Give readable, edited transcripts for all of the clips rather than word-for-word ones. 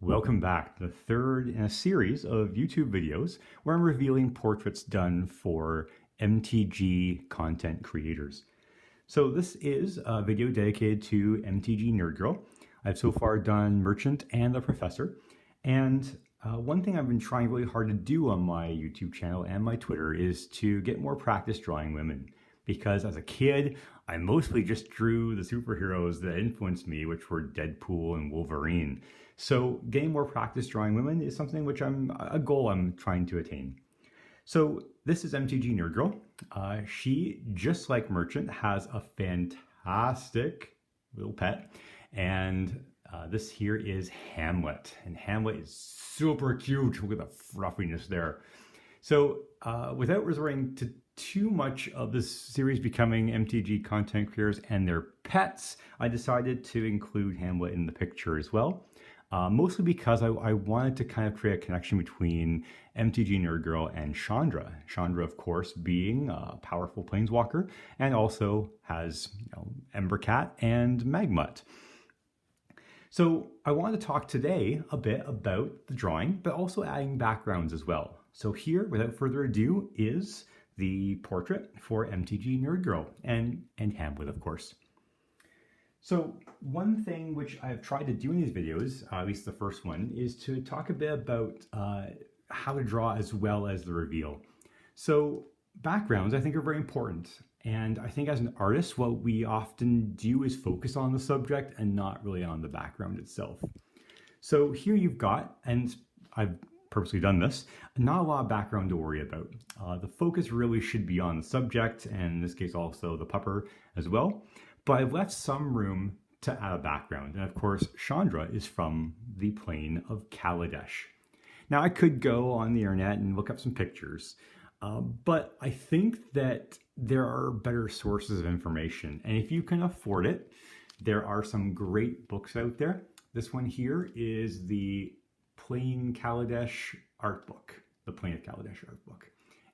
Welcome back, the third in a series of YouTube videos where I'm revealing portraits done for MTG content creators. So this is a video dedicated to MTGNerdGirl. I've so far done Merchant and the Professor, and one thing I've been trying really hard to do on my YouTube channel and my Twitter is to get more practice drawing women. Because as a kid, I mostly just drew the superheroes that influenced me, which were Deadpool and Wolverine. So getting more practice drawing women is something which a goal I'm trying to attain. So this is MTGNerdGirl. She, just like Merchant, has a fantastic little pet. And this here is Hamlet. And Hamlet is super cute. Look at the fluffiness there. So without resorting to too much of this series becoming MTG content creators and their pets, I decided to include Hamlet in the picture as well. Mostly because I wanted to kind of create a connection between MTGNerdGirl and Chandra. Chandra, of course, being a powerful planeswalker, and also has Embercat and Magmut. So I wanted to talk today a bit about the drawing, but also adding backgrounds as well. So here, without further ado, is the portrait for MTGNerdGirl and Hamlet, of course. So one thing which I've tried to do in these videos, at least the first one, is to talk a bit about how to draw as well as the reveal. So backgrounds, I think, are very important. And I think as an artist, what we often do is focus on the subject and not really on the background itself. So here you've got, and I've purposely done this, not a lot of background to worry about. The focus really should be on the subject, and in this case also the pupper as well. But I've left some room to add a background. And of course, Chandra is from the plane of Kaladesh. Now I could go on the internet and look up some pictures, but I think that there are better sources of information. And if you can afford it, there are some great books out there. This one here is the Plane Kaladesh art book, the Plane of Kaladesh art book.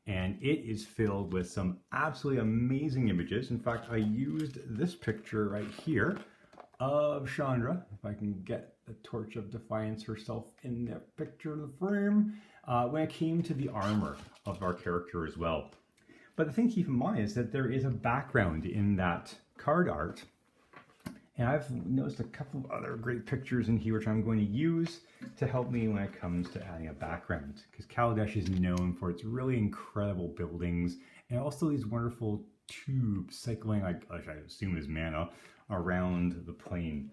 And it is filled with some absolutely amazing images. In fact, I used this picture right here of Chandra, if I can get the Torch of Defiance herself in the picture of the frame, when it came to the armor of our character as well. But the thing to keep in mind is that there is a background in that card art. And I've noticed a couple of other great pictures in here which I'm going to use to help me when it comes to adding a background. Because Kaladesh is known for its really incredible buildings and also these wonderful tubes cycling, like I assume is mana, around the plane.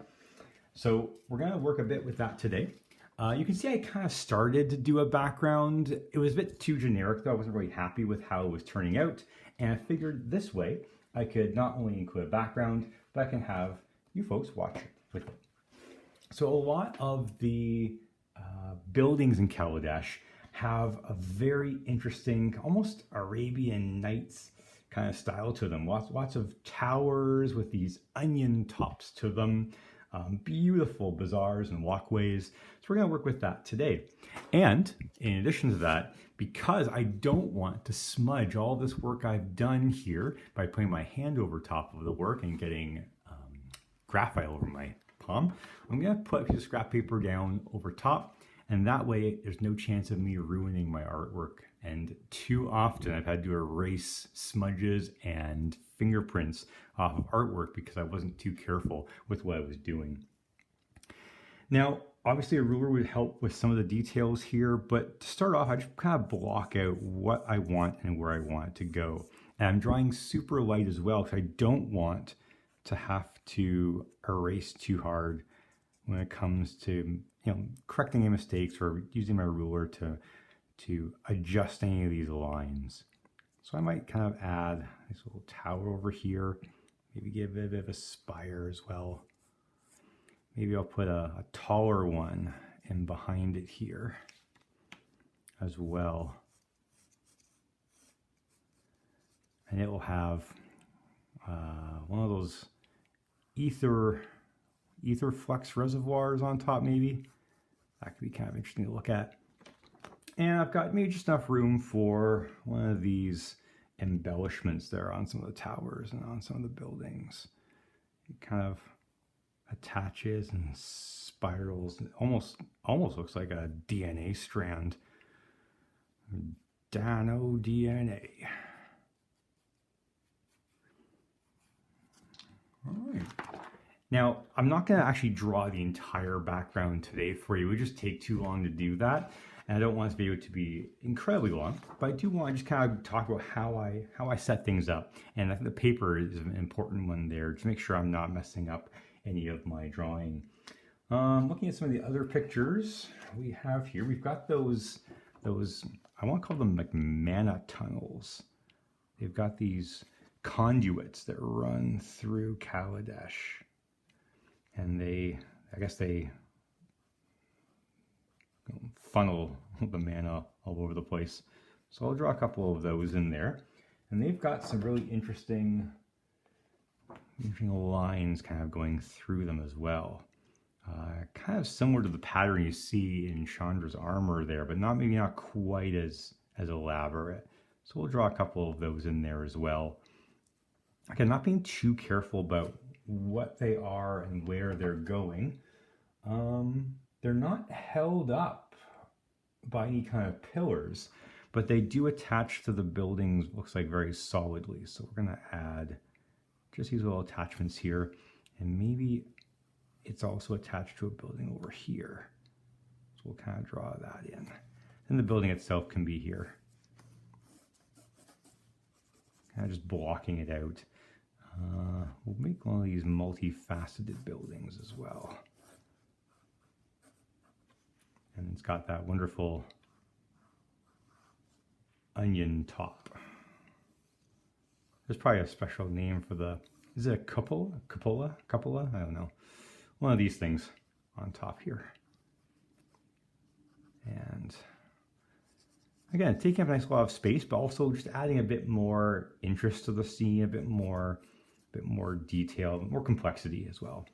So we're going to work a bit with that today. You can see I kind of started to do a background. It was a bit too generic though. I wasn't really happy with how it was turning out. And I figured this way I could not only include a background, but I can have you folks watch it with it. So a lot of the buildings in Kaladesh have a very interesting, almost Arabian Nights kind of style to them. Lots of towers with these onion tops to them. Beautiful bazaars and walkways. So we're going to work with that today. And in addition to that, because I don't want to smudge all this work I've done here by putting my hand over top of the work and getting graphite over my palm, I'm going to put a piece of scrap paper down over top, and that way there's no chance of me ruining my artwork. And too often I've had to erase smudges and fingerprints off of artwork because I wasn't too careful with what I was doing. Now, obviously a ruler would help with some of the details here, but to start off, I just kind of block out what I want and where I want it to go. And I'm drawing super light as well because I don't want to have to erase too hard when it comes to correcting any mistakes or using my ruler to adjust any of these lines. So I might kind of add this little tower over here, maybe give it a bit of a spire as well. Maybe I'll put a taller one in behind it here as well. And it will have one of those ether flux reservoirs on top maybe. That could be kind of interesting to look at. And I've got maybe just enough room for one of these embellishments there on some of the towers and on some of the buildings. It kind of attaches and spirals. It almost looks like a DNA strand. Dano DNA. All right. Now, I'm not going to actually draw the entire background today for you. It would just take too long to do that. And I don't want this video to be incredibly long, but I do want to just kind of talk about how I set things up. And I think the paper is an important one there to make sure I'm not messing up any of my drawing. Looking at some of the other pictures we have here, we've got those I want to call them like mana tunnels. They've got these conduits that run through Kaladesh. And I guess they funnel the mana all over the place. So I'll draw a couple of those in there. And they've got some really interesting lines kind of going through them as well. Kind of similar to the pattern you see in Chandra's armor there, but maybe not quite as elaborate. So we'll draw a couple of those in there as well. Again, not being too careful about what they are and where they're going. They're not held up by any kind of pillars, but they do attach to the buildings, looks like very solidly. So we're going to add just these little attachments here, and maybe it's also attached to a building over here. So we'll kind of draw that in. And the building itself can be here. Kind of just blocking it out. We'll make one of these multifaceted buildings as well. And it's got that wonderful onion top. There's probably a special name for is it a cupola? Cupola? I don't know. One of these things on top here. And again, taking up a nice lot of space, but also just adding a bit more interest to the scene, a bit more detail, more complexity as well.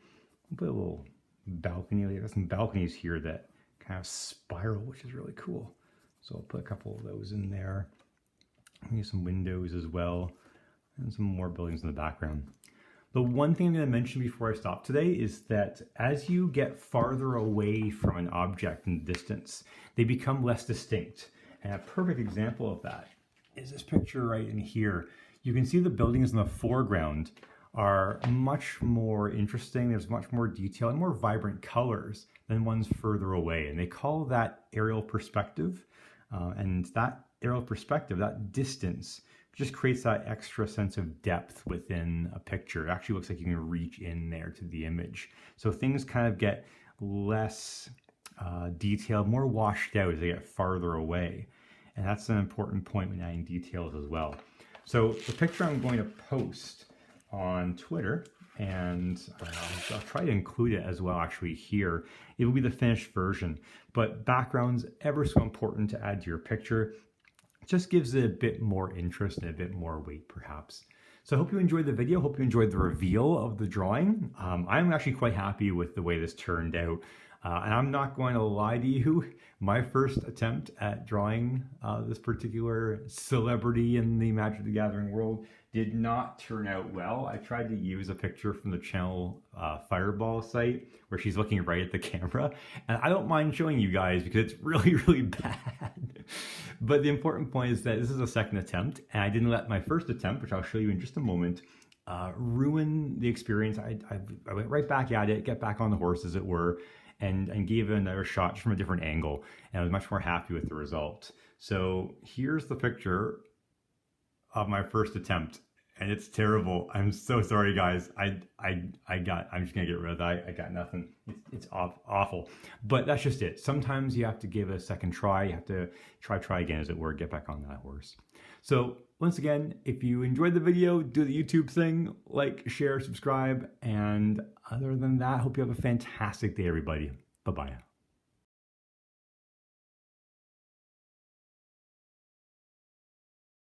We'll put a little balcony. There's some balconies here that kind of spiral, which is really cool. So I'll put a couple of those in there. Maybe some windows as well, and some more buildings in the background. The one thing I'm going to mention before I stop today is that as you get farther away from an object in distance, they become less distinct. And a perfect example of that is this picture right in here. You can see the buildings in the foreground are much more interesting. There's much more detail and more vibrant colors than ones further away. And they call that aerial perspective. And that aerial perspective, that distance, just creates that extra sense of depth within a picture. It actually looks like you can reach in there to the image. So things kind of get less detailed, more washed out as they get farther away. And that's an important point when adding details as well. So the picture I'm going to post on Twitter, and I'll try to include it as well actually here. It will be the finished version, but background's ever so important to add to your picture. It just gives it a bit more interest and a bit more weight perhaps. So I hope you enjoyed the video. Hope you enjoyed the reveal of the drawing. I'm actually quite happy with the way this turned out. And I'm not going to lie to you, my first attempt at drawing this particular celebrity in the Magic the Gathering world did not turn out well. I tried to use a picture from the channel Fireball site where she's looking right at the camera. And I don't mind showing you guys because it's really, really bad. But the important point is that this is a second attempt, and I didn't let my first attempt, which I'll show you in just a moment, ruin the experience. I went right back at it, get back on the horse as it were, and gave it another shot just from a different angle, and I was much more happy with the result. So here's the picture of my first attempt, and it's terrible. I'm so sorry, guys. I'm just gonna get rid of that. I got nothing. It's awful. But that's just it. Sometimes you have to give it a second try. You have to try again, as it were, get back on that horse. So once again, if you enjoyed the video, do the YouTube thing, like, share, subscribe, and other than that, I hope you have a fantastic day, everybody. Bye-bye.